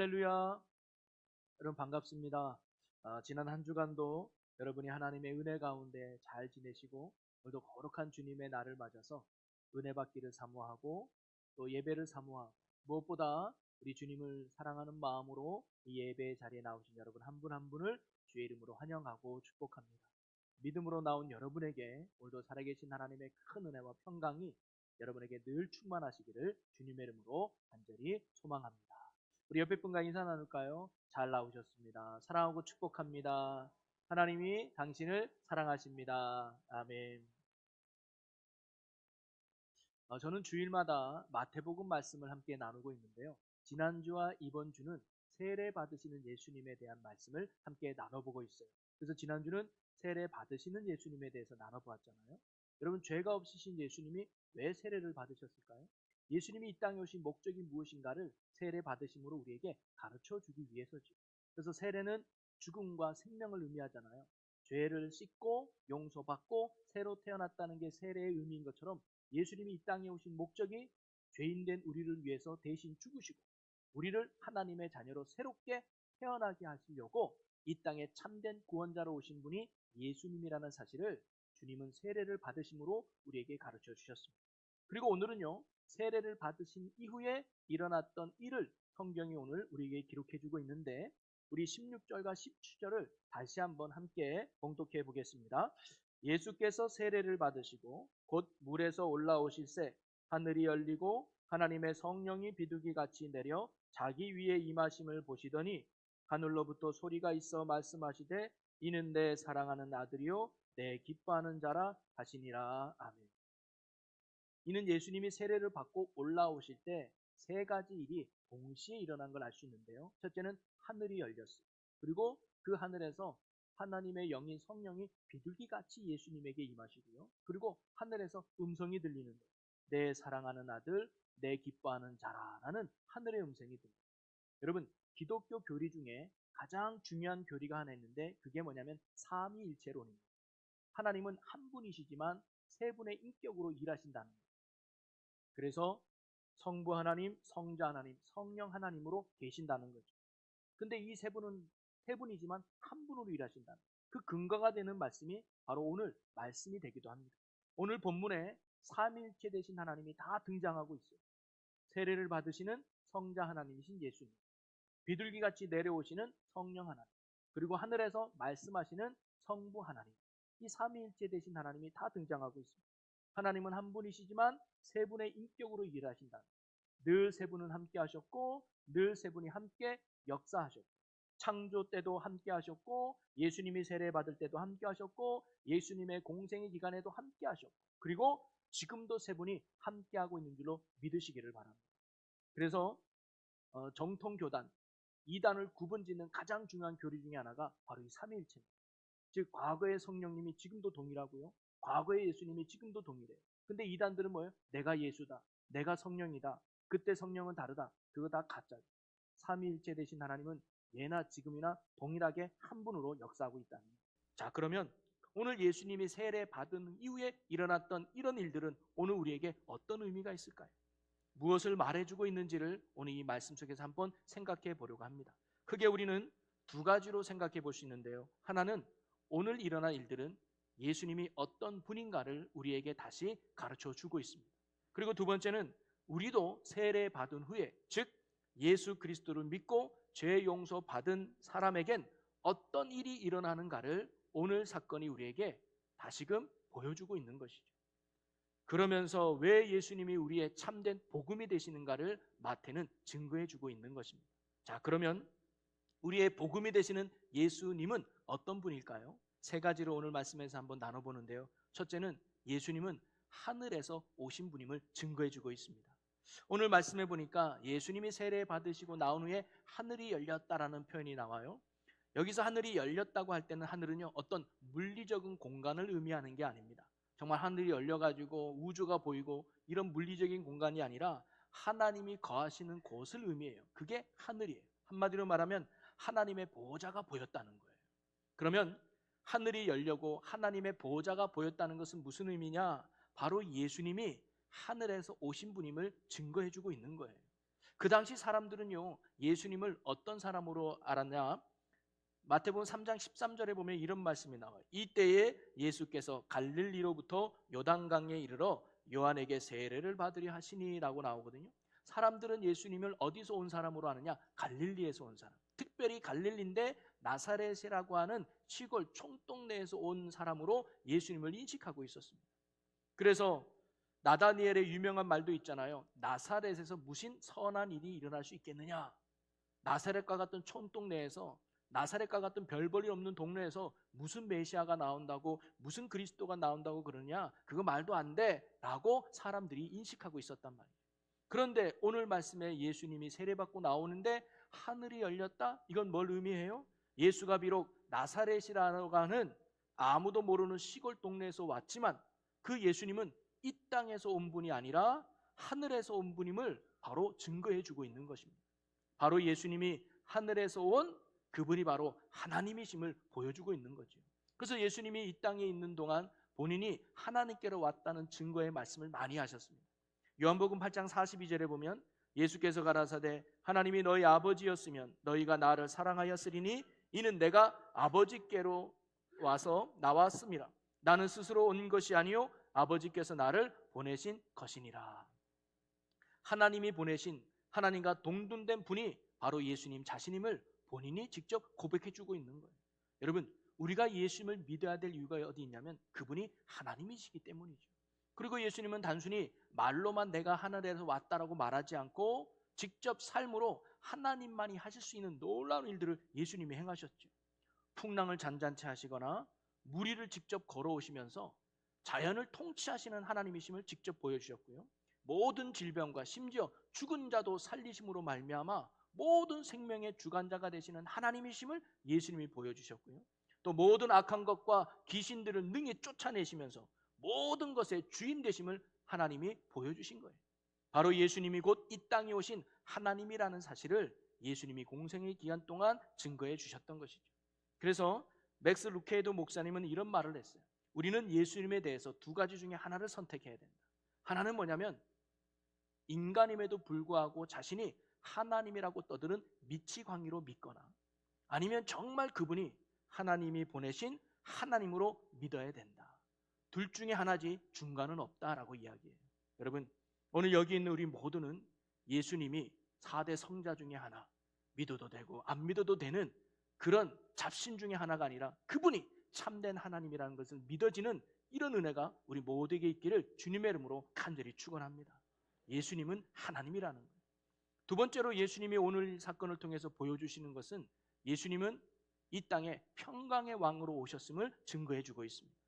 할렐루야. 여러분 반갑습니다. 지난 한 주간도 여러분이 하나님의 은혜 가운데 잘 지내시고 오늘도 거룩한 주님의 날을 맞아서 은혜 받기를 사모하고 또 예배를 사모하고 무엇보다 우리 주님을 사랑하는 마음으로 이 예배 자리에 나오신 여러분 한 분 한 분을 주의 이름으로 환영하고 축복합니다. 믿음으로 나온 여러분에게 오늘도 살아계신 하나님의 큰 은혜와 평강이 여러분에게 늘 충만하시기를 주님의 이름으로 간절히 소망합니다. 우리 옆에 분과 인사 나눌까요? 잘 나오셨습니다. 사랑하고 축복합니다. 하나님이 당신을 사랑하십니다. 아멘. 저는 주일마다 마태복음 말씀을 함께 나누고 있는데요. 지난주와 이번 주는 세례 받으시는 예수님에 대한 말씀을 함께 나눠보고 있어요. 그래서 지난주는 세례 받으시는 예수님에 대해서 나눠보았잖아요. 여러분, 죄가 없으신 예수님이 왜 세례를 받으셨을까요? 예수님이 이 땅에 오신 목적이 무엇인가를 세례 받으심으로 우리에게 가르쳐 주기 위해서죠. 그래서 세례는 죽음과 생명을 의미하잖아요. 죄를 씻고 용서받고 새로 태어났다는 게 세례의 의미인 것처럼 예수님이 이 땅에 오신 목적이 죄인된 우리를 위해서 대신 죽으시고 우리를 하나님의 자녀로 새롭게 태어나게 하시려고 이 땅에 참된 구원자로 오신 분이 예수님이라는 사실을 주님은 세례를 받으심으로 우리에게 가르쳐 주셨습니다. 그리고 오늘은요, 세례를 받으신 이후에 일어났던 일을 성경이 오늘 우리에게 기록해 주고 있는데 우리 16절과 17절을 다시 한번 함께 봉독해 보겠습니다. 예수께서 세례를 받으시고 곧 물에서 올라오실새 하늘이 열리고 하나님의 성령이 비둘기같이 내려 자기 위에 임하심을 보시더니 하늘로부터 소리가 있어 말씀하시되 이는 내 사랑하는 아들이요 내 기뻐하는 자라 하시니라. 아멘. 이는 예수님이 세례를 받고 올라오실 때 세 가지 일이 동시에 일어난 걸 알 수 있는데요. 첫째는 하늘이 열렸어요. 그리고 그 하늘에서 하나님의 영인 성령이 비둘기같이 예수님에게 임하시고요. 그리고 하늘에서 음성이 들리는 거예요. 내 사랑하는 아들, 내 기뻐하는 자라라는 하늘의 음성이 들려요. 여러분, 기독교 교리 중에 가장 중요한 교리가 하나 있는데 그게 뭐냐면 삼위일체론입니다. 하나님은 한 분이시지만 세 분의 인격으로 일하신다는 거예요. 그래서 성부 하나님, 성자 하나님, 성령 하나님으로 계신다는 거죠. 근데 이 세 분은 세 분이지만 한 분으로 일하신다는 그 근거가 되는 말씀이 바로 오늘 말씀이 되기도 합니다. 오늘 본문에 삼위일체 되신 하나님이 다 등장하고 있어요. 세례를 받으시는 성자 하나님이신 예수님, 비둘기같이 내려오시는 성령 하나님, 그리고 하늘에서 말씀하시는 성부 하나님, 이 삼위일체 되신 하나님이 다 등장하고 있습니다. 하나님은 한 분이시지만 세 분의 인격으로 일하신다. 늘 세 분은 함께 하셨고 늘 세 분이 함께 역사하셨고 창조 때도 함께 하셨고 예수님이 세례 받을 때도 함께 하셨고 예수님의 공생의 기간에도 함께 하셨고 그리고 지금도 세 분이 함께 하고 있는 줄로 믿으시기를 바랍니다. 그래서 정통교단 이단을 구분짓는 가장 중요한 교리 중에 하나가 바로 이 삼위일체입니다. 즉 과거의 성령님이 지금도 동일하고요. 과거의 예수님이 지금도 동일해요. 근데 이단들은 뭐예요? 내가 예수다. 내가 성령이다. 그때 성령은 다르다. 그거 다 가짜죠. 삼위일체 되신 하나님은 예나 지금이나 동일하게 한 분으로 역사하고 있다는 거예요. 자, 그러면 오늘 예수님이 세례 받은 이후에 일어났던 이런 일들은 오늘 우리에게 어떤 의미가 있을까요? 무엇을 말해주고 있는지를 오늘 이 말씀 속에서 한번 생각해 보려고 합니다. 크게 우리는 두 가지로 생각해 볼 수 있는데요. 하나는 오늘 일어난 일들은 예수님이 어떤 분인가를 우리에게 다시 가르쳐 주고 있습니다. 그리고 두 번째는 우리도 세례 받은 후에, 즉 예수 그리스도를 믿고 죄 용서 받은 사람에겐 어떤 일이 일어나는가를 오늘 사건이 우리에게 다시금 보여주고 있는 것이죠. 그러면서 왜 예수님이 우리의 참된 복음이 되시는가를 마태는 증거해 주고 있는 것입니다. 자, 그러면 우리의 복음이 되시는 예수님은 어떤 분일까요? 세 가지로 오늘 말씀에서 한번 나눠보는데요. 첫째는 예수님은 하늘에서 오신 분임을 증거해 주고 있습니다. 오늘 말씀해 보니까 예수님이 세례 받으시고 나온 후에 하늘이 열렸다라는 표현이 나와요. 여기서 하늘이 열렸다고 할 때는 하늘은요 어떤 물리적인 공간을 의미하는 게 아닙니다. 정말 하늘이 열려가지고 우주가 보이고 이런 물리적인 공간이 아니라 하나님이 거하시는 곳을 의미해요. 그게 하늘이에요. 한마디로 말하면 하나님의 보호자가 보였다는 거예요. 그러면 하늘이 열려고 하나님의 보호자가 보였다는 것은 무슨 의미냐? 바로 예수님이 하늘에서 오신 분임을 증거해주고 있는 거예요. 그 당시 사람들은요, 예수님을 어떤 사람으로 알았냐? 마태복음 3장 13절에 보면 이런 말씀이 나와요. 이때에 예수께서 갈릴리로부터 요단강에 이르러 요한에게 세례를 받으려 하시니라고 나오거든요. 사람들은 예수님을 어디서 온 사람으로 아느냐? 갈릴리에서 온 사람. 특별히 갈릴리인데 나사렛이라고 하는 시골 총동네에서 온 사람으로 예수님을 인식하고 있었습니다. 그래서 나다니엘의 유명한 말도 있잖아요. 나사렛에서 무슨 선한 일이 일어날 수 있겠느냐? 나사렛과 같은 촌동네에서, 나사렛과 같은 별 볼 일 없는 동네에서 무슨 메시아가 나온다고, 무슨 그리스도가 나온다고 그러냐? 그거 말도 안 돼 라고 사람들이 인식하고 있었단 말이에요. 그런데 오늘 말씀에 예수님이 세례받고 나오는데 하늘이 열렸다? 이건 뭘 의미해요? 예수가 비록 나사렛이라고 하는 아무도 모르는 시골 동네에서 왔지만 그 예수님은 이 땅에서 온 분이 아니라 하늘에서 온 분임을 바로 증거해 주고 있는 것입니다. 바로 예수님이 하늘에서 온 그분이 바로 하나님이심을 보여주고 있는 거죠. 그래서 예수님이 이 땅에 있는 동안 본인이 하나님께로 왔다는 증거의 말씀을 많이 하셨습니다. 요한복음 8장 42절에 보면 예수께서 가라사대 하나님이 너희 아버지였으면 너희가 나를 사랑하였으리니 이는 내가 아버지께로 와서 나왔음이라. 나는 스스로 온 것이 아니요 아버지께서 나를 보내신 것이니라. 하나님이 보내신, 하나님과 동등된 분이 바로 예수님 자신임을 본인이 직접 고백해 주고 있는 거예요. 여러분, 우리가 예수님을 믿어야 될 이유가 어디 있냐면 그분이 하나님이시기 때문이죠. 그리고 예수님은 단순히 말로만 내가 하늘에서 왔다라고 말하지 않고 직접 삶으로 하나님만이 하실 수 있는 놀라운 일들을 예수님이 행하셨죠. 풍랑을 잔잔케 하시거나 물 위를 직접 걸어오시면서 자연을 통치하시는 하나님이심을 직접 보여주셨고요. 모든 질병과 심지어 죽은 자도 살리심으로 말미암아 모든 생명의 주관자가 되시는 하나님이심을 예수님이 보여주셨고요. 또 모든 악한 것과 귀신들을 능히 쫓아내시면서 모든 것의 주인 되심을 하나님이 보여주신 거예요. 바로 예수님이 곧 이 땅에 오신 하나님이라는 사실을 예수님이 공생의 기간 동안 증거해 주셨던 것이죠. 그래서 맥스 루케이도 목사님은 이런 말을 했어요. 우리는 예수님에 대해서 두 가지 중에 하나를 선택해야 된다. 하나는 뭐냐면 인간임에도 불구하고 자신이 하나님이라고 떠드는 미치광이로 믿거나 아니면 정말 그분이 하나님이 보내신 하나님으로 믿어야 된다. 둘 중에 하나지 중간은 없다라고 이야기해요. 여러분, 오늘 여기 있는 우리 모두는 예수님이 4대 성자 중에 하나, 믿어도 되고 안 믿어도 되는 그런 잡신 중에 하나가 아니라 그분이 참된 하나님이라는 것을 믿어지는 이런 은혜가 우리 모두에게 있기를 주님의 이름으로 간절히 축원합니다. 예수님은 하나님이라는 거예요. 두 번째로 예수님이 오늘 사건을 통해서 보여주시는 것은 예수님은 이 땅에 평강의 왕으로 오셨음을 증거해 주고 있습니다.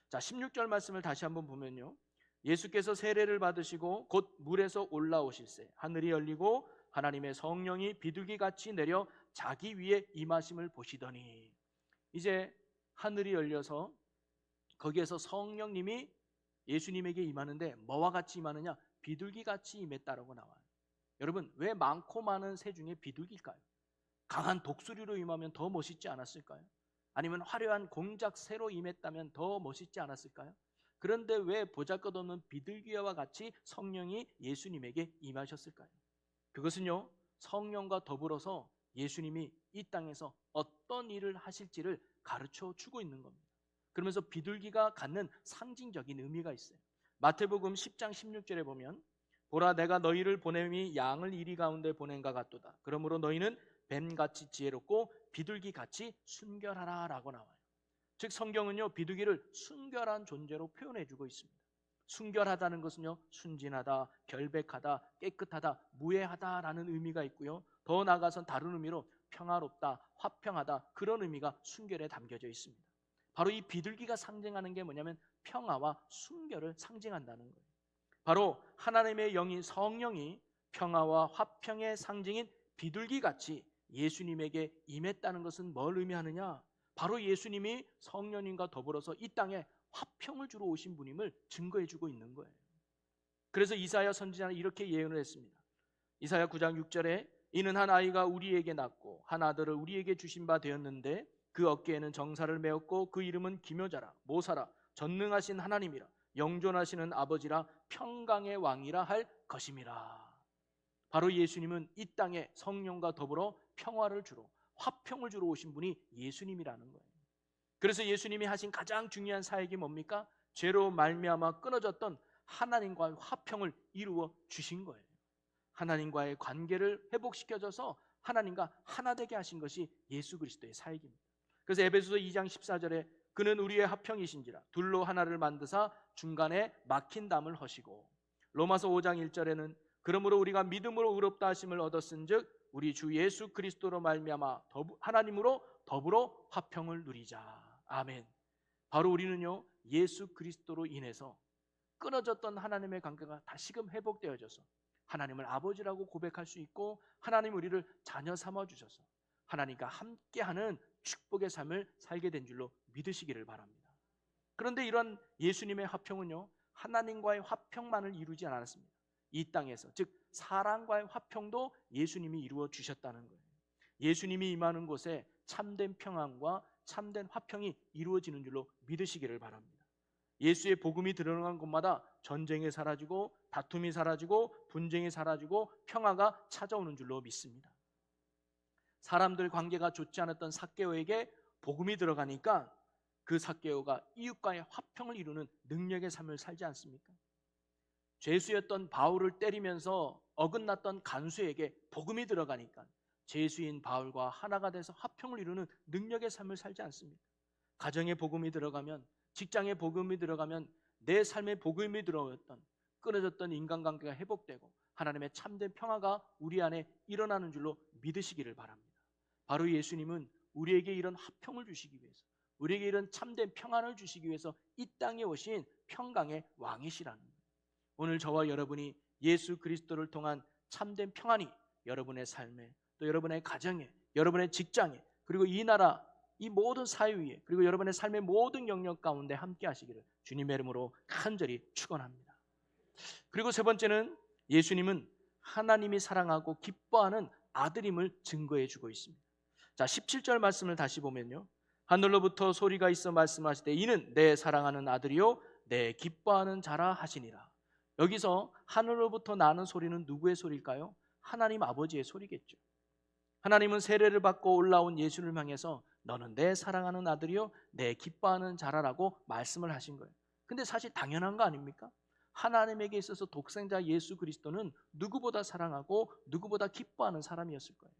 자, 16절 말씀을 다시 한번 보면요. 예수께서 세례를 받으시고 곧 물에서 올라오실새 하늘이 열리고 하나님의 성령이 비둘기같이 내려 자기 위에 임하심을 보시더니, 이제 하늘이 열려서 거기에서 성령님이 예수님에게 임하는데 뭐와 같이 임하느냐? 비둘기같이 임했다라고 나와요. 여러분, 왜 많고 많은 새 중에 비둘기일까요? 강한 독수리로 임하면 더 멋있지 않았을까요? 아니면 화려한 공작 새로 임했다면 더 멋있지 않았을까요? 그런데 왜 보잘것없는 비둘기와 같이 성령이 예수님에게 임하셨을까요? 그것은요, 성령과 더불어서 예수님이 이 땅에서 어떤 일을 하실지를 가르쳐 주고 있는 겁니다. 그러면서 비둘기가 갖는 상징적인 의미가 있어요. 마태복음 10장 16절에 보면 보라 내가 너희를 보냄이 양을 이리 가운데 보낸가 같도다. 그러므로 너희는 뱀같이 지혜롭고 비둘기같이 순결하라 라고 나와요. 즉 성경은요, 비둘기를 순결한 존재로 표현해주고 있습니다. 순결하다는 것은요, 순진하다, 결백하다, 깨끗하다, 무해하다라는 의미가 있고요. 더 나아가선 다른 의미로 평화롭다, 화평하다, 그런 의미가 순결에 담겨져 있습니다. 바로 이 비둘기가 상징하는 게 뭐냐면 평화와 순결을 상징한다는 거예요. 바로 하나님의 영인 성령이 평화와 화평의 상징인 비둘기같이 예수님에게 임했다는 것은 뭘 의미하느냐? 바로 예수님이 성령님과 더불어서 이 땅에 화평을 주러 오신 분임을 증거해주고 있는 거예요. 그래서 이사야 선지자는 이렇게 예언을 했습니다. 이사야 9장 6절에 이는 한 아이가 우리에게 낳고 한 아들을 우리에게 주신 바 되었는데 그 어깨에는 정사를 메었고 그 이름은 기묘자라 모사라 전능하신 하나님이라 영존하시는 아버지라 평강의 왕이라 할 것임이라. 바로 예수님은 이 땅에 성령과 더불어 평화를 주러, 화평을 주러 오신 분이 예수님이라는 거예요. 그래서 예수님이 하신 가장 중요한 사역이 뭡니까? 죄로 말미암아 끊어졌던 하나님과의 화평을 이루어 주신 거예요. 하나님과의 관계를 회복시켜줘서 하나님과 하나 되게 하신 것이 예수 그리스도의 사역입니다. 그래서 에베소서 2장 14절에 그는 우리의 화평이신지라 둘로 하나를 만드사 중간에 막힌 담을 허시고, 로마서 5장 1절에는 그러므로 우리가 믿음으로 의롭다 하심을 얻었은즉 우리 주 예수 그리스도로 말미암아 하나님으로 더불어 화평을 누리자. 아멘. 바로 우리는요, 예수 그리스도로 인해서 끊어졌던 하나님의 관계가 다시금 회복되어져서 하나님을 아버지라고 고백할 수 있고, 하나님 우리를 자녀 삼아 주셔서 하나님과 함께하는 축복의 삶을 살게 된 줄로 믿으시기를 바랍니다. 그런데 이런 예수님의 화평은요, 하나님과의 화평만을 이루지 않았습니다. 이 땅에서, 즉 사람과의 화평도 예수님이 이루어 주셨다는 거예요. 예수님이 임하는 곳에 참된 평안과 참된 화평이 이루어지는 줄로 믿으시기를 바랍니다. 예수의 복음이 드러난 곳마다 전쟁이 사라지고 다툼이 사라지고 분쟁이 사라지고 평화가 찾아오는 줄로 믿습니다. 사람들 관계가 좋지 않았던 삭개오에게 복음이 들어가니까 그 삭개오가 이웃과의 화평을 이루는 능력의 삶을 살지 않습니까? 죄수였던 바울을 때리면서 어긋났던 간수에게 복음이 들어가니까 죄수인 바울과 하나가 돼서 화평을 이루는 능력의 삶을 살지 않습니까? 가정에 복음이 들어가면, 직장에 복음이 들어가면 내 삶에 복음이 들어왔던 끊어졌던 인간관계가 회복되고 하나님의 참된 평화가 우리 안에 일어나는 줄로 믿으시기를 바랍니다. 바로 예수님은 우리에게 이런 화평을 주시기 위해서, 우리에게 이런 참된 평안을 주시기 위해서 이 땅에 오신 평강의 왕이시라는 거예요. 오늘 저와 여러분이 예수 그리스도를 통한 참된 평안이 여러분의 삶에, 또 여러분의 가정에, 여러분의 직장에, 그리고 이 나라, 이 모든 사회 위에, 그리고 여러분의 삶의 모든 영역 가운데 함께 하시기를 주님의 이름으로 간절히 축원합니다. 그리고 세 번째는 예수님은 하나님이 사랑하고 기뻐하는 아들임을 증거해 주고 있습니다. 자, 17절 말씀을 다시 보면요, 하늘로부터 소리가 있어 말씀하시되 이는 내 사랑하는 아들이요 내 기뻐하는 자라 하시니라. 여기서 하늘로부터 나는 소리는 누구의 소리일까요? 하나님 아버지의 소리겠죠. 하나님은 세례를 받고 올라온 예수를 향해서 너는 내 사랑하는 아들이요 내 기뻐하는 자라라고 말씀을 하신 거예요. 근데 사실 당연한 거 아닙니까? 하나님에게 있어서 독생자 예수 그리스도는 누구보다 사랑하고 누구보다 기뻐하는 사람이었을 거예요.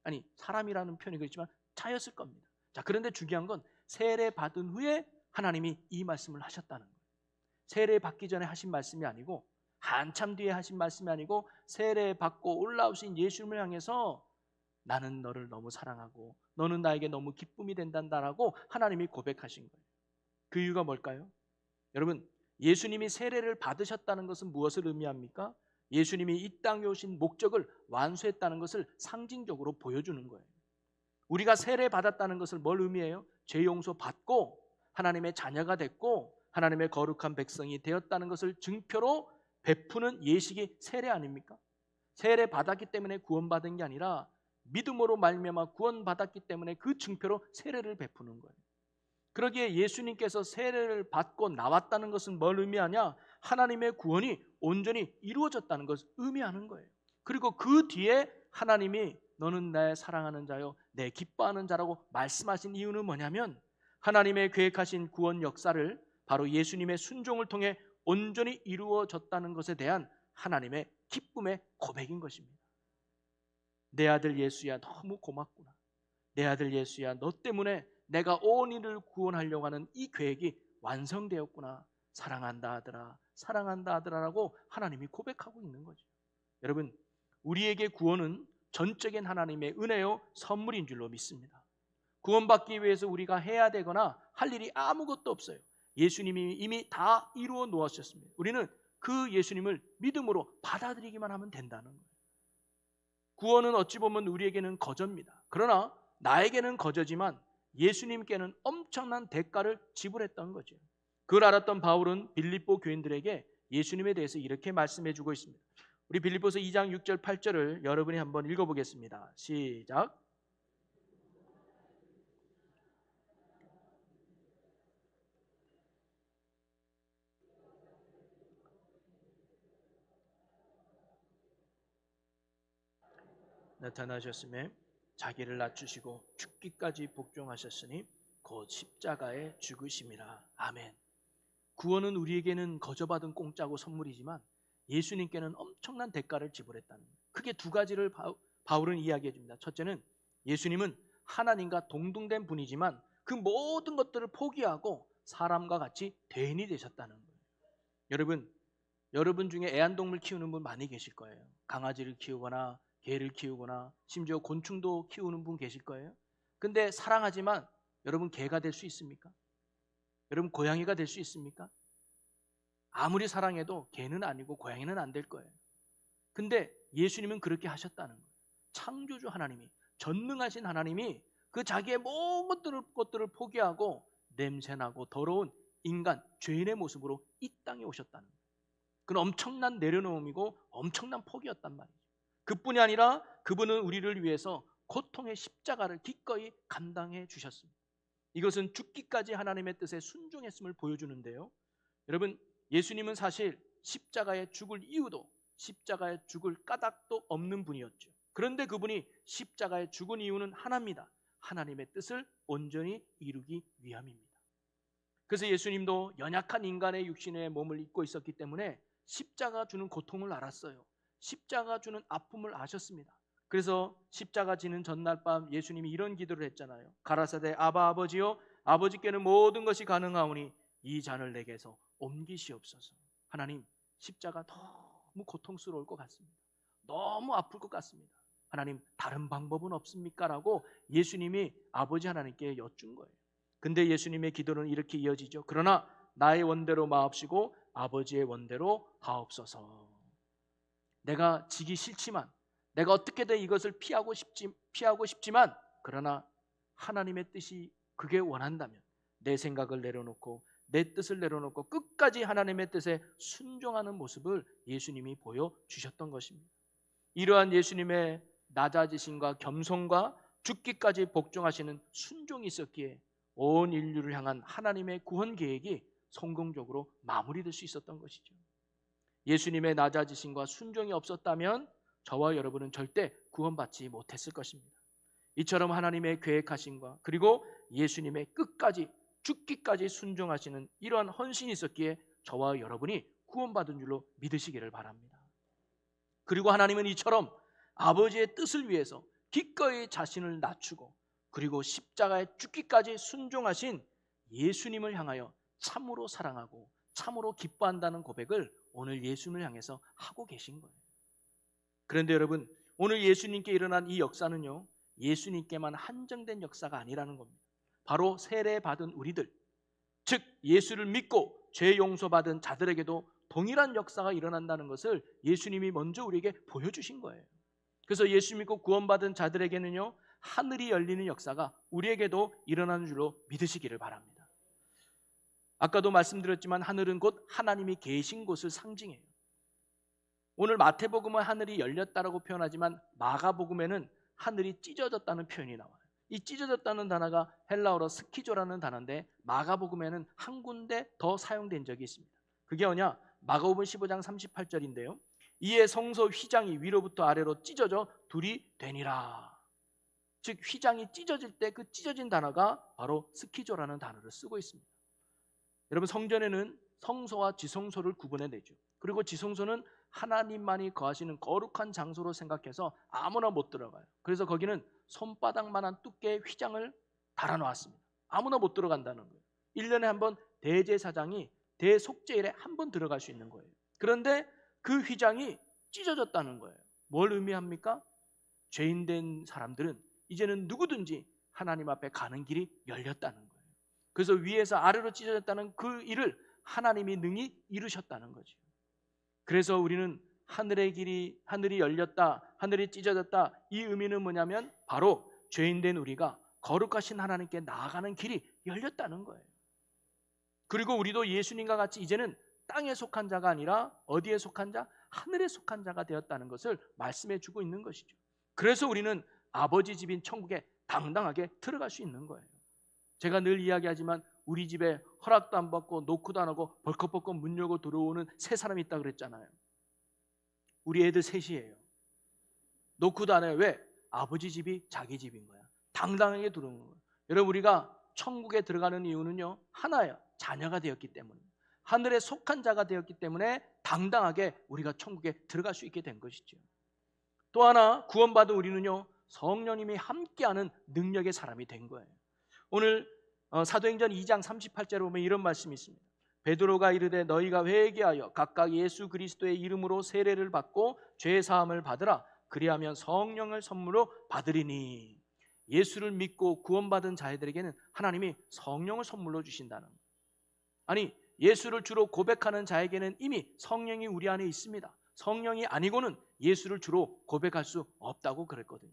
아니, 사람이라는 표현이 그렇지만 자였을 겁니다. 자, 그런데 중요한 건 세례 받은 후에 하나님이 이 말씀을 하셨다는 거예요. 세례 받기 전에 하신 말씀이 아니고, 한참 뒤에 하신 말씀이 아니고, 세례 받고 올라오신 예수님을 향해서 나는 너를 너무 사랑하고 너는 나에게 너무 기쁨이 된단다라고 하나님이 고백하신 거예요. 그 이유가 뭘까요? 여러분, 예수님이 세례를 받으셨다는 것은 무엇을 의미합니까? 예수님이 이 땅에 오신 목적을 완수했다는 것을 상징적으로 보여주는 거예요. 우리가 세례 받았다는 것을 뭘 의미해요? 죄 용서 받고 하나님의 자녀가 됐고 하나님의 거룩한 백성이 되었다는 것을 증표로 베푸는 예식이 세례 아닙니까? 세례 받았기 때문에 구원받은 게 아니라 믿음으로 말미암아 구원받았기 때문에 그 증표로 세례를 베푸는 거예요. 그러기에 예수님께서 세례를 받고 나왔다는 것은 뭘 의미하냐? 하나님의 구원이 온전히 이루어졌다는 것을 의미하는 거예요. 그리고 그 뒤에 하나님이 너는 내 사랑하는 자요 내 기뻐하는 자라고 말씀하신 이유는 뭐냐면, 하나님의 계획하신 구원 역사를 바로 예수님의 순종을 통해 온전히 이루어졌다는 것에 대한 하나님의 기쁨의 고백인 것입니다. 내 아들 예수야 너무 고맙구나. 내 아들 예수야 너 때문에 내가 온 인을 구원하려고 하는 이 계획이 완성되었구나. 사랑한다 아들아, 사랑한다 아들아라고 하나님이 고백하고 있는 거죠. 여러분, 우리에게 구원은 전적인 하나님의 은혜요 선물인 줄로 믿습니다. 구원받기 위해서 우리가 해야 되거나 할 일이 아무것도 없어요. 예수님이 이미 다 이루어 놓으셨습니다. 우리는 그 예수님을 믿음으로 받아들이기만 하면 된다는 거예요. 구원은 어찌 보면 우리에게는 거저입니다. 그러나 나에게는 거저지만 예수님께는 엄청난 대가를 지불했던 거죠. 그걸 알았던 바울은 빌립보 교인들에게 예수님에 대해서 이렇게 말씀해 주고 있습니다. 우리 빌립보서 2장 6절 8절을 여러분이 한번 읽어보겠습니다. 시작. 나타나셨음에 자기를 낮추시고 죽기까지 복종하셨으니 곧 십자가에 죽으심이라. 아멘. 구원은 우리에게는 거저받은 공짜고 선물이지만 예수님께는 엄청난 대가를 지불했다는 거예요. 크게 두 가지를 바울은 이야기해 줍니다. 첫째는 예수님은 하나님과 동등된 분이지만 그 모든 것들을 포기하고 사람과 같이 대인이 되셨다는 거예요. 여러분 중에 애완동물 키우는 분 많이 계실 거예요. 강아지를 키우거나 개를 키우거나 심지어 곤충도 키우는 분 계실 거예요. 근데 사랑하지만 여러분 개가 될 수 있습니까? 여러분 고양이가 될 수 있습니까? 아무리 사랑해도 개는 아니고 고양이는 안 될 거예요. 근데 예수님은 그렇게 하셨다는 거예요. 창조주 하나님이, 전능하신 하나님이 그 자기의 모든 것들을 포기하고 냄새나고 더러운 인간, 죄인의 모습으로 이 땅에 오셨다는 거예요. 그건 엄청난 내려놓음이고 엄청난 포기였단 말이죠. 그뿐이 아니라 그분은 우리를 위해서 고통의 십자가를 기꺼이 감당해 주셨습니다. 이것은 죽기까지 하나님의 뜻에 순종했음을 보여주는데요. 여러분, 예수님은 사실 십자가에 죽을 이유도 십자가에 죽을 까닭도 없는 분이었죠. 그런데 그분이 십자가에 죽은 이유는 하나입니다. 하나님의 뜻을 온전히 이루기 위함입니다. 그래서 예수님도 연약한 인간의 육신의 몸을 입고 있었기 때문에 십자가 주는 고통을 알았어요. 십자가 주는 아픔을 아셨습니다. 그래서 십자가 지는 전날 밤 예수님이 이런 기도를 했잖아요. 가라사대 아바 아버지여, 아버지께는 모든 것이 가능하오니 이 잔을 내게서 옮기시옵소서. 하나님, 십자가 너무 고통스러울 것 같습니다. 너무 아플 것 같습니다. 하나님, 다른 방법은 없습니까? 라고 예수님이 아버지 하나님께 여쭌 거예요. 근데 예수님의 기도는 이렇게 이어지죠. 그러나 나의 원대로 마옵시고 아버지의 원대로 하옵소서. 내가 지기 싫지만, 내가 어떻게든 이것을 피하고 싶지만, 그러나 하나님의 뜻이 그게 원한다면 내 생각을 내려놓고 내 뜻을 내려놓고 끝까지 하나님의 뜻에 순종하는 모습을 예수님이 보여주셨던 것입니다. 이러한 예수님의 낮아지심과 겸손과 죽기까지 복종하시는 순종이 있었기에 온 인류를 향한 하나님의 구원 계획이 성공적으로 마무리될 수 있었던 것이죠. 예수님의 낮아지심과 순종이 없었다면 저와 여러분은 절대 구원받지 못했을 것입니다. 이처럼 하나님의 계획하심과 그리고 예수님의 끝까지 죽기까지 순종하시는 이러한 헌신이 있었기에 저와 여러분이 구원받은 줄로 믿으시기를 바랍니다. 그리고 하나님은 이처럼 아버지의 뜻을 위해서 기꺼이 자신을 낮추고 그리고 십자가에 죽기까지 순종하신 예수님을 향하여 참으로 사랑하고 참으로 기뻐한다는 고백을 오늘 예수님을 향해서 하고 계신 거예요. 그런데 여러분, 오늘 예수님께 일어난 이 역사는요, 예수님께만 한정된 역사가 아니라는 겁니다. 바로 세례받은 우리들, 즉 예수를 믿고 죄 용서받은 자들에게도 동일한 역사가 일어난다는 것을 예수님이 먼저 우리에게 보여주신 거예요. 그래서 예수 믿고 구원받은 자들에게는요, 하늘이 열리는 역사가 우리에게도 일어나는 줄로 믿으시기를 바랍니다. 아까도 말씀드렸지만 하늘은 곧 하나님이 계신 곳을 상징해요. 오늘 마태복음은 하늘이 열렸다라고 표현하지만 마가복음에는 하늘이 찢어졌다는 표현이 나와요. 이 찢어졌다는 단어가 헬라어로 스키조라는 단어인데 마가복음에는 한 군데 더 사용된 적이 있습니다. 그게 뭐냐? 마가복음 15장 38절인데요. 이에 성소 휘장이 위로부터 아래로 찢어져 둘이 되니라. 즉 휘장이 찢어질 때 그 찢어진 단어가 바로 스키조라는 단어를 쓰고 있습니다. 여러분, 성전에는 성소와 지성소를 구분해내죠. 그리고 지성소는 하나님만이 거하시는 거룩한 장소로 생각해서 아무나 못 들어가요. 그래서 거기는 손바닥만한 두께의 휘장을 달아놓았습니다. 아무나 못 들어간다는 거예요. 1년에 한 번 대제사장이 대속죄일에 한 번 들어갈 수 있는 거예요. 그런데 그 휘장이 찢어졌다는 거예요. 뭘 의미합니까? 죄인된 사람들은 이제는 누구든지 하나님 앞에 가는 길이 열렸다는 거예요. 그래서 위에서 아래로 찢어졌다는 그 일을 하나님이 능히 이루셨다는 거죠. 그래서 우리는 하늘이 열렸다, 하늘이 찢어졌다, 이 의미는 뭐냐면 바로 죄인된 우리가 거룩하신 하나님께 나아가는 길이 열렸다는 거예요. 그리고 우리도 예수님과 같이 이제는 땅에 속한 자가 아니라 어디에 속한 자? 하늘에 속한 자가 되었다는 것을 말씀해 주고 있는 것이죠. 그래서 우리는 아버지 집인 천국에 당당하게 들어갈 수 있는 거예요. 제가 늘 이야기하지만 우리 집에 허락도 안 받고 노크도 안 하고 벌컥벌컥 문 열고 들어오는 세 사람이 있다 그랬잖아요. 우리 애들 셋이에요. 노크도 안 해요. 왜? 아버지 집이 자기 집인 거야. 당당하게 들어오는 거야. 여러분, 우리가 천국에 들어가는 이유는요, 하나예요. 자녀가 되었기 때문에, 하늘에 속한 자가 되었기 때문에 당당하게 우리가 천국에 들어갈 수 있게 된 것이죠. 또 하나, 구원받은 우리는요, 성령님이 함께하는 능력의 사람이 된 거예요. 오늘 사도행전 2장 38절에 보면 이런 말씀이 있습니다. 베드로가 이르되 너희가 회개하여 각각 예수 그리스도의 이름으로 세례를 받고 죄 사함을 받으라. 그리하면 성령을 선물로 받으리니. 예수를 믿고 구원받은 자들에게는 하나님이 성령을 선물로 주신다는 거예요. 아니, 예수를 주로 고백하는 자에게는 이미 성령이 우리 안에 있습니다. 성령이 아니고는 예수를 주로 고백할 수 없다고 그랬거든요.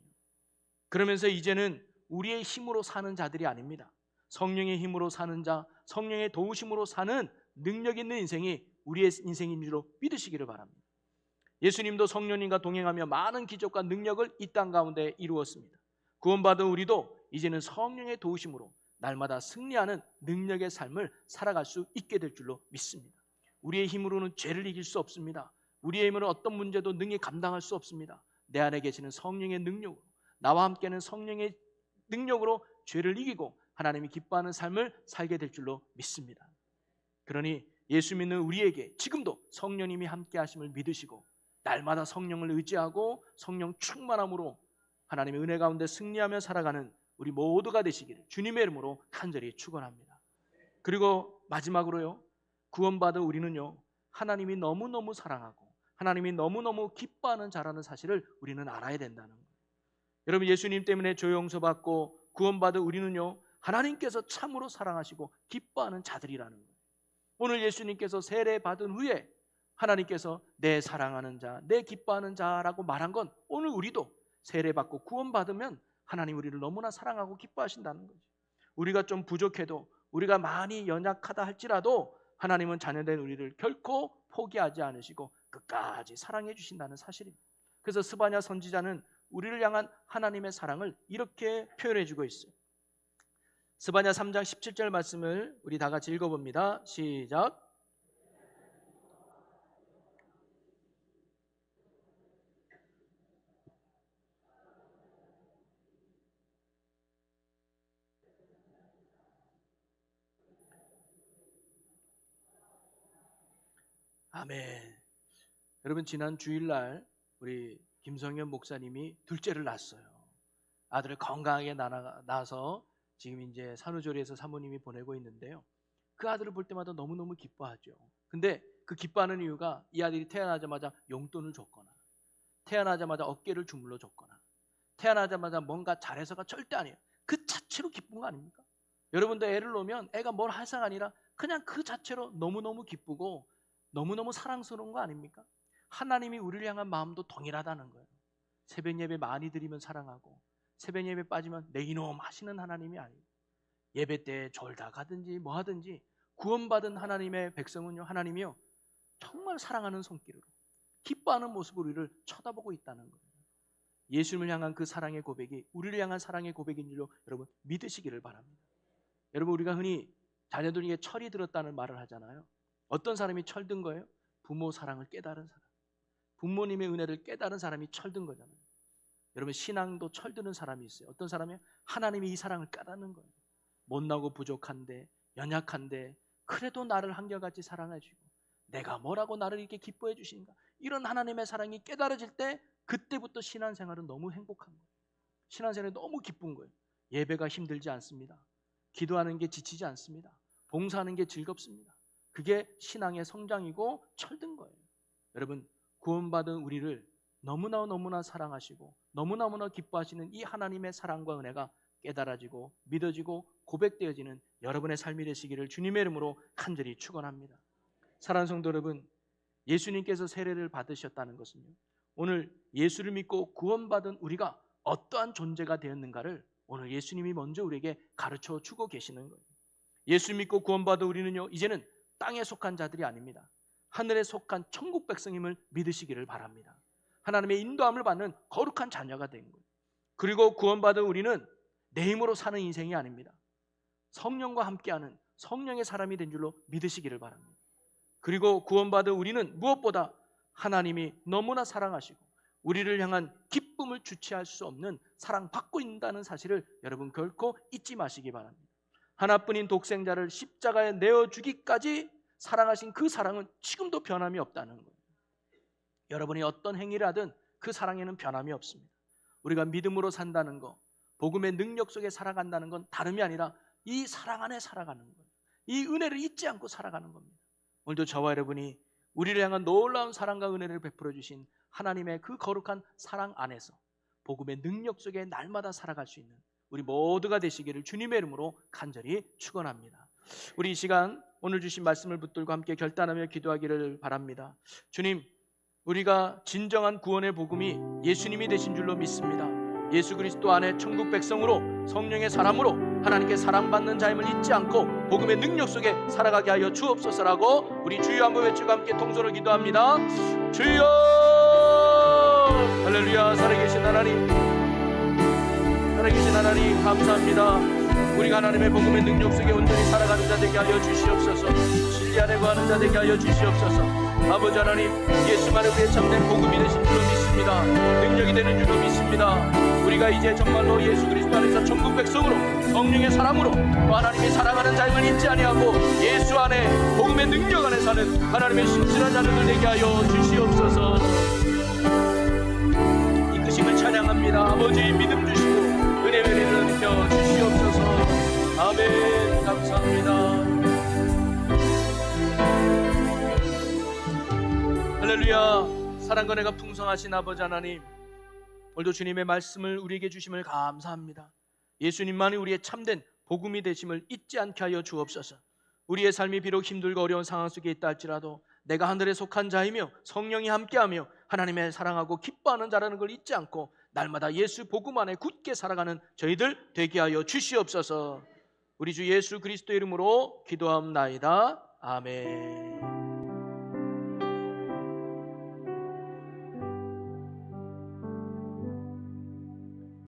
그러면서 이제는 우리의 힘으로 사는 자들이 아닙니다. 성령의 힘으로 사는 자, 성령의 도우심으로 사는 능력 있는 인생이 우리의 인생인 줄로 믿으시기를 바랍니다. 예수님도 성령님과 동행하며 많은 기적과 능력을 이 땅 가운데 이루었습니다. 구원받은 우리도 이제는 성령의 도우심으로 날마다 승리하는 능력의 삶을 살아갈 수 있게 될 줄로 믿습니다. 우리의 힘으로는 죄를 이길 수 없습니다. 우리의 힘으로 어떤 문제도 능히 감당할 수 없습니다. 내 안에 계시는 성령의 능력으로, 나와 함께하는 성령의 능력으로 죄를 이기고 하나님이 기뻐하는 삶을 살게 될 줄로 믿습니다. 그러니 예수 믿는 우리에게 지금도 성령님이 함께 하심을 믿으시고 날마다 성령을 의지하고 성령 충만함으로 하나님의 은혜 가운데 승리하며 살아가는 우리 모두가 되시기를 주님의 이름으로 간절히 축원합니다. 그리고 마지막으로요, 구원받은 우리는요, 하나님이 너무너무 사랑하고 하나님이 너무너무 기뻐하는 자라는 사실을 우리는 알아야 된다는 거예요. 여러분, 예수님 때문에 죄 용서받고 구원받은 우리는요, 하나님께서 참으로 사랑하시고 기뻐하는 자들이라는 거예요. 오늘 예수님께서 세례 받은 후에 하나님께서 내 사랑하는 자, 내 기뻐하는 자라고 말한 건 오늘 우리도 세례 받고 구원받으면 하나님 우리를 너무나 사랑하고 기뻐하신다는 거죠. 우리가 좀 부족해도, 우리가 많이 연약하다 할지라도 하나님은 자녀된 우리를 결코 포기하지 않으시고 끝까지 사랑해 주신다는 사실입니다. 그래서 스바냐 선지자는 우리를 향한 하나님의 사랑을 이렇게 표현해 주고 있어요. 스바냐 3장 17절 말씀을 우리 다 같이 읽어봅니다. 시작. 아멘. 여러분, 지난 주일날 우리 김성현 목사님이 둘째를 낳았어요. 아들을 건강하게 낳아서 지금 이제 산후조리에서 사모님이 보내고 있는데요. 그 아들을 볼 때마다 너무너무 기뻐하죠. 근데 그 기뻐하는 이유가 이 아들이 태어나자마자 용돈을 줬거나, 태어나자마자 어깨를 주물러 줬거나, 태어나자마자 뭔가 잘해서가 절대 아니에요. 그 자체로 기쁜 거 아닙니까? 여러분도 애를 놓으면 애가 뭘 할상 아니라 그냥 그 자체로 너무너무 기쁘고 너무너무 사랑스러운 거 아닙니까? 하나님이 우리를 향한 마음도 동일하다는 거예요. 새벽 예배 많이 드리면 사랑하고 새벽 예배 빠지면 내 이놈 하시는 하나님이 아니에요. 예배 때 졸다 가든지 뭐 하든지 구원받은 하나님의 백성은요, 하나님이요 정말 사랑하는 손길으로 기뻐하는 모습으로 우리를 쳐다보고 있다는 거예요. 예수님을 향한 그 사랑의 고백이 우리를 향한 사랑의 고백인 줄로 여러분 믿으시기를 바랍니다. 여러분, 우리가 흔히 자녀들에게 철이 들었다는 말을 하잖아요. 어떤 사람이 철든 거예요? 부모 사랑을 깨달은 사람, 부모님의 은혜를 깨달은 사람이 철든 거잖아요. 여러분, 신앙도 철드는 사람이 있어요. 어떤 사람이 하나님이 이 사랑을 깨닫는 거예요. 못나고 부족한데 연약한데 그래도 나를 한결같이 사랑해 주고 내가 뭐라고 나를 이렇게 기뻐해 주시는가, 이런 하나님의 사랑이 깨달아질 때 그때부터 신앙생활은 너무 행복한 거예요. 신앙생활이 너무 기쁜 거예요. 예배가 힘들지 않습니다. 기도하는 게 지치지 않습니다. 봉사하는 게 즐겁습니다. 그게 신앙의 성장이고 철든 거예요. 여러분, 구원받은 우리를 너무나 사랑하시고 너무나 기뻐하시는 이 하나님의 사랑과 은혜가 깨달아지고 믿어지고 고백되어지는 여러분의 삶이 되시기를 주님의 이름으로 간절히 축원합니다. 사랑하는 성도 여러분, 예수님께서 세례를 받으셨다는 것은요, 오늘 예수를 믿고 구원받은 우리가 어떠한 존재가 되었는가를 오늘 예수님이 먼저 우리에게 가르쳐 주고 계시는 거예요. 예수 믿고 구원받은 우리는요, 이제는 땅에 속한 자들이 아닙니다. 하늘에 속한 천국 백성임을 믿으시기를 바랍니다. 하나님의 인도함을 받는 거룩한 자녀가 된 거예요. 그리고 구원받은 우리는 내 힘으로 사는 인생이 아닙니다. 성령과 함께하는 성령의 사람이 된 줄로 믿으시기를 바랍니다. 그리고 구원받은 우리는 무엇보다 하나님이 너무나 사랑하시고 우리를 향한 기쁨을 주체할 수 없는 사랑받고 있다는 사실을 여러분 결코 잊지 마시기 바랍니다. 하나뿐인 독생자를 십자가에 내어주기까지 사랑하신 그 사랑은 지금도 변함이 없다는 거예요. 여러분이 어떤 행위를 하든 그 사랑에는 변함이 없습니다. 우리가 믿음으로 산다는 것, 복음의 능력 속에 살아간다는 건 다름이 아니라 이 사랑 안에 살아가는 거예요. 이 은혜를 잊지 않고 살아가는 겁니다. 오늘도 저와 여러분이 우리를 향한 놀라운 사랑과 은혜를 베풀어 주신 하나님의 그 거룩한 사랑 안에서 복음의 능력 속에 날마다 살아갈 수 있는 우리 모두가 되시기를 주님의 이름으로 간절히 축원합니다. 우리 이 시간 오늘 주신 말씀을 붙들고 함께 결단하며 기도하기를 바랍니다. 주님, 우리가 진정한 구원의 복음이 예수님이 되신 줄로 믿습니다. 예수 그리스도 안에 천국 백성으로 성령의 사람으로 하나님께 사랑받는 자임을 잊지 않고 복음의 능력 속에 살아가게 하여 주옵소서라고 우리 주여 한번 외치고 함께 통성으로 기도합니다. 주여! 할렐루야. 살아계신 하나님, 살아계신 하나님 감사합니다. 우리가 하나님의 복음의 능력 속에 온전히 살아가는 자 되게 하여 주시옵소서. 진리 안에 거하는 자 되게 하여 주시옵소서. 아버지 하나님, 예수만의 우리의 참된 복음이 되신 줄로 믿습니다. 능력이 되는 줄로 믿습니다. 우리가 이제 정말로 예수 그리스도 안에서 천국 백성으로 성령의 사람으로 또 하나님이 사랑하는 자임을 잊지 아니하고 예수 안에 복음의 능력 안에 사는 하나님의 신실한 자들을 되게 하여 주시옵소서. 이끄심을 찬양합니다. 아버지 믿음 주시고 은혜 베리를 느껴 주시옵소서. 아멘. 감사합니다. 할렐루야. 사랑과 은혜가 풍성하신 아버지 하나님, 오늘도 주님의 말씀을 우리에게 주심을 감사합니다. 예수님만이 우리의 참된 복음이 되심을 잊지 않게 하여 주옵소서. 우리의 삶이 비록 힘들고 어려운 상황 속에 있다 할지라도 내가 하늘에 속한 자이며 성령이 함께하며 하나님의 사랑하고 기뻐하는 자라는 걸 잊지 않고 날마다 예수 복음 안에 굳게 살아가는 저희들 되게 하여 주시옵소서. 우리 주 예수 그리스도 이름으로 기도합나이다. 아멘.